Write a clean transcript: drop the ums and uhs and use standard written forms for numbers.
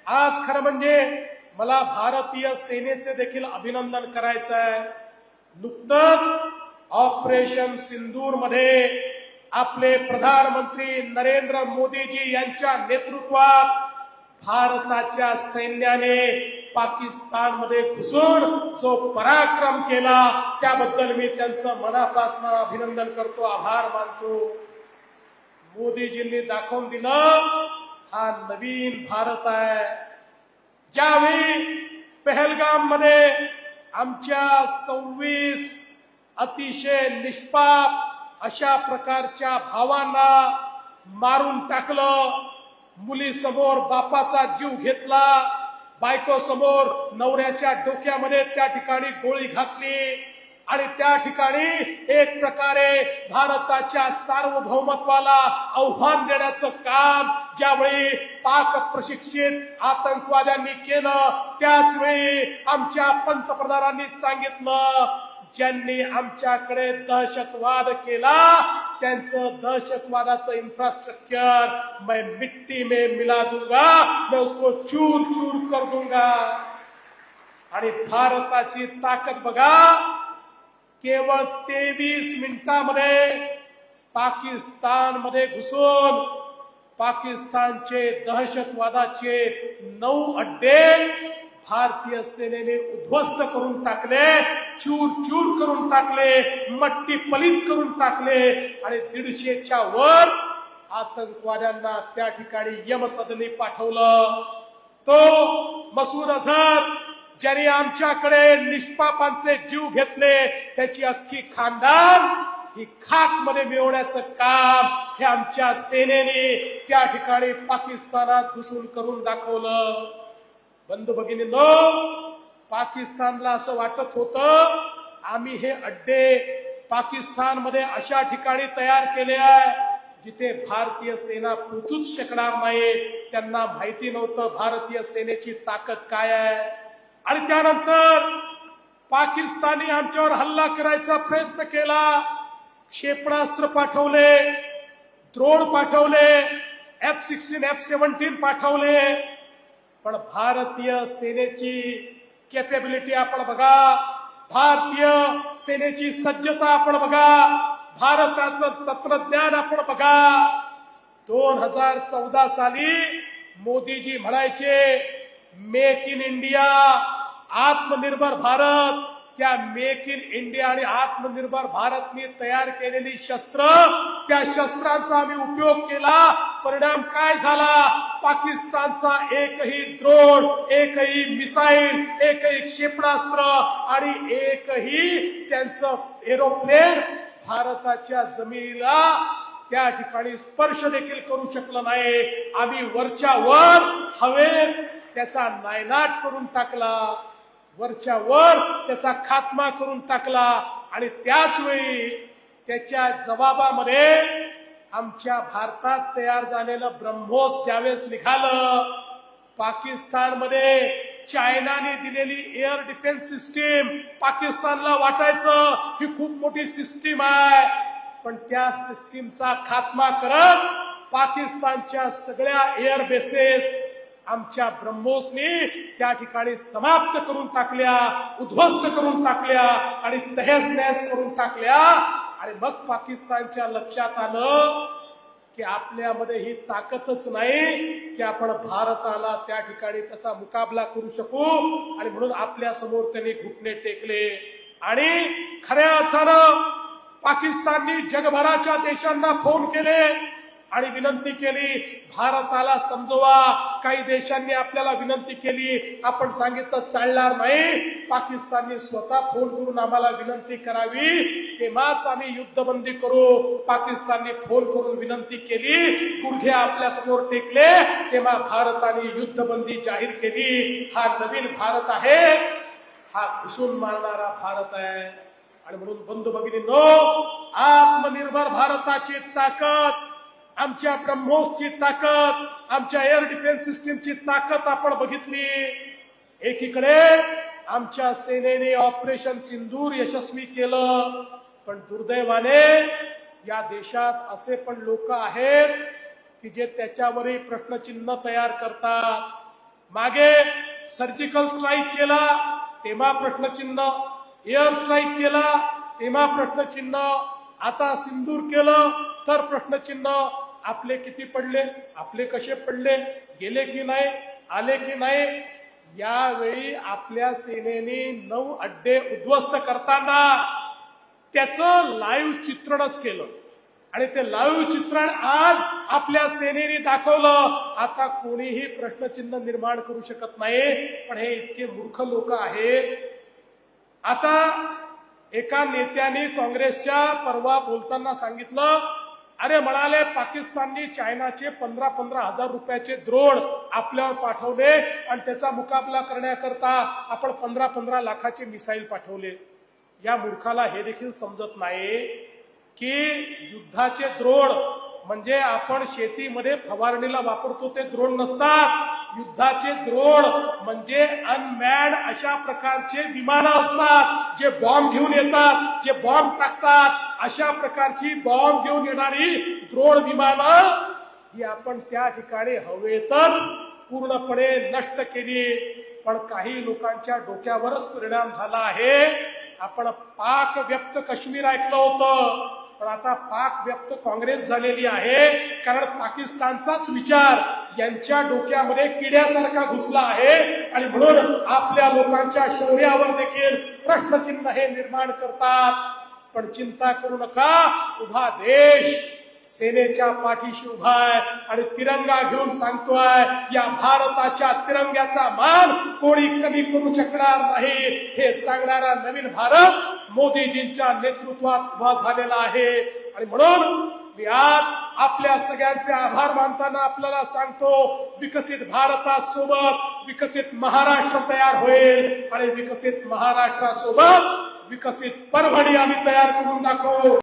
आज खरं म्हणजे मला भारतीय सेनेचे देखील अभिनंदन करायचं आहे। नुकतंच ऑपरेशन सिंदूर मध्ये आपले प्रधानमंत्री नरेंद्र मोदीजी यांच्या नेतृत्वात भारताच्या सैन्याने पाकिस्तानमध्ये घुसून जो पराक्रम केला त्याबद्दल मी त्यांचं मनापासून अभिनंदन करतो, आभार मानतो। मोदीजींनी दाखवून दिलं हा नवीन भारत आहे। ज्यावेळी पहलगाम मध्ये आमच्या 26 अतिशय निष्पाप अशा प्रकारच्या भावांना मारून टाकलं, मुलीसमोर बापाचा जीव घेतला, बायको समोर नवऱ्याच्या डोक्यामध्ये त्या ठिकाणी गोळी घातली आणि त्या ठिकाणी एक प्रकारे भारताच्या सार्वभौमत्वाला आव्हान देण्याचं काम ज्यावेळी पाक प्रशिक्षित आतंकवाद्यांनी केलं, त्याच वेळी आमच्या पंतप्रधानांनी सांगितलं ज्यांनी आमच्याकडे दहशतवाद केला त्यांचं दहशतवादाचं इन्फ्रास्ट्रक्चर मैं मिट्टी में मिला दूंगा, मैं उसको चूर चूर कर दूंगा। आणि भारताची ताकद बघा, केवळ 23 मिनिटांमध्ये पाकिस्तानमध्ये घुसून पाकिस्तानचे दहशतवादाचे 9 अड्डे भारतीय सेनेने उद्ध्वस्त करून टाकले, चूर चूर करून टाकले, मट्टी पलीत करून टाकले आणि 150च्या वर आतंकवाद्यांना त्या ठिकाणी यमसदनी पाठवलं। तो मसूद अझहर ज्याने आमच्याकडे निष्पापांचे जीव घेतले त्याची अख्खी खानदान ही खाक मध्ये मिळवण्याचं काम हे आमच्या सेनेने त्या ठिकाणी पाकिस्तानात घुसून करून दाखवलं। बंधू भगिनींनो, पाकिस्तानला असं वाटत होतं आम्ही हे अड्डे पाकिस्तानमध्ये अशा ठिकाणी तयार केले आहे जिथे भारतीय सेना पोचूच शकणार नाही। त्यांना माहिती नव्हतं भारतीय सेनेची ताकद काय आहे। आणि त्यानंतर पाकिस्तानी आमच्यावर हल्ला करायचा प्रयत्न केला, क्षेपणास्त्र पाठवले, ड्रोन पाठवले, F-16 F-17 पाठवले, पण भारतीय सेनेची कॅपेबिलिटी आपण बघा, भारतीय सेनेची सज्जता आपण बघा, भारताचं तंत्रज्ञान आपण बघा। 2014 साली मोदीजी म्हणायचे मेक इन इंडिया, आत्मनिर्भर भारत। त्या मेक इन इंडिया आणि आत्मनिर्भर भारतने तयार केलेली शस्त्र, त्या शस्त्रांचा आम्ही उपयोग केला, परिणाम काय झाला? पाकिस्तानचा एकही ड्रोन, एकही मिसाईल, एकही क्षेपणास्त्र आणि एकही त्यांचं एरोप्लेन भारताच्या जमिनीला त्या ठिकाणी स्पर्श देखील करू शकलं नाही। आम्ही वरच्या वर हवेत त्याचा नायनाट करून टाकला, वरच्या वर त्याचा खात्मा करून टाकला आणि त्याच वेळी त्याच्या जबाबामध्ये आमच्या भारतात तयार झालेलं ब्रह्मोस ज्यावेळेस निघालं, पाकिस्तानमध्ये चायनाने दिलेली एअर डिफेन्स सिस्टीम पाकिस्तानला वाटायचं ही खूप मोठी सिस्टीम आहे, पण त्या सिस्टीमचा खात्मा करत पाकिस्तानच्या सगळ्या एअर बेसेस आमच्या ब्रह्मोसने त्या ठिकाणी समाप्त करून टाकल्या, उद्ध्वस्त करून टाकल्या आणि तहस नहस करून टाकल्या। आणि मग पाकिस्तानच्या लक्षात आलं की आपल्यामध्ये ही ताकदच नाही की आपण भारताला त्या ठिकाणी त्याचा मुकाबला करू शकू, आणि म्हणून आपल्या समोर त्यांनी घुटणे टेकले। आणि खऱ्या अर्थानं पाकिस्तानने जगभराच्या देशांना फोन केले आणि विनंती केली भारताला समजवा। काही देशांनी आपल्याला विनंती केली, आपण सांगितलं चालणार नाही, पाकिस्तानने स्वतः फोन करून आम्हाला विनंती करावी तेव्हाच आम्ही युद्धबंदी करू। पाकिस्तानने फोन करून विनंती केली, गुडघे आपल्या समोर टेकले, तेव्हा भारताने युद्धबंदी जाहीर केली। हा नवीन भारत आहे, हा घुसून मारणारा भारत आहे। आणि म्हणून बंधू भगिनींनो, आत्मनिर्भर भारताची ताकद, आमच्या ब्रह्मोसची ताकद, आमच्या एअर डिफेन्स सिस्टीमची ताकद आपण बघितली। एकीकडे आमच्या सेनेने ऑपरेशन सिंदूर यशस्वी केलं, पण दुर्दैवाने या देशात असे पण लोक आहेत की जे त्याच्यावरही प्रश्नचिन्ह तयार करतात। मागे सर्जिकल स्ट्राईक केला तेव्हा प्रश्नचिन्ह, एअर स्ट्राईक केला तेव्हा प्रश्नचिन्ह, आता सिंदूर केलं तर प्रश्नचिन्ह. आपले किती पडले, आपले कसे पडले, गेले की नाही, आले की नाही. यावेळी आपल्या सेनेने 9 अड्डे उद्ध्वस्त करताना त्याचं लाईव्ह चित्रणच केलं आणि ते लाईव्ह चित्रण आज आपल्या सेनेने दाखवलं. आता कोणीही प्रश्नचिन्ह निर्माण करू शकत नाही. पण हे इतके मूर्ख लोक आहेत. आता एका नेत्याने काँग्रेसच्या परवा बोलताना सांगितलं, अरे म्हणाले पाकिस्तानने चायनाचे 15-15 हजार रुपयाचे ड्रोन आपल्यावर पाठवले आणि त्याचा मुकाबला करण्याकरता आपण 15-15 लाखाचे मिसाईल पाठवले. या मूर्खाला हे देखील समजत नाही की युद्धाचे ड्रोन म्हणजे आपण शेतीमध्ये फवारणीला वापरतो ते ड्रोन नसतात. युद्धाचे ड्रोन म्हणजे अनमॅन्ड अशा प्रकारचे विमानं असतात जे बॉम्ब घेऊन येतात, जे बॉम्ब टाकतात. अशा प्रकारची बॉम्ब घेऊन येणारी ड्रोन विमानं ही आपण त्या ठिकाणी हवेतच पूर्णपणे नष्ट केली. पण काही लोकांच्या डोक्यावरच परिणाम झाला आहे. आपण पाक व्यक्त काश्मीर ऐकलं होतं, पण आता पाक व्यक्त काँग्रेस झालेली आहे. कारण पाकिस्तानचाच विचार यांच्या डोक्यामध्ये किड्यासारखा घुसला आहे आणि म्हणून आपल्या लोकांच्या शौर्यावर देखील प्रश्नचिन्ह हे निर्माण करतात. पण चिंता करू नका, उभा देश सेनेच्या पाठीशी उभा आहे आणि तिरंगा घेऊन सांगतोय, या भारताच्या तिरंग्याचा मान कोणी कमी करू शकणार नाही. हे सांगणारा नवीन भारत मोदीजींच्या नेतृत्वात उभा झालेला आहे. आणि म्हणून मी आज आपल्या सगळ्यांचे आभार मानताना आपल्याला सांगतो, विकसित भारतासोबत विकसित महाराष्ट्र तयार होईल आणि विकसित महाराष्ट्रासोबत विकसित परभणी आम्ही तयार करून दाखवू.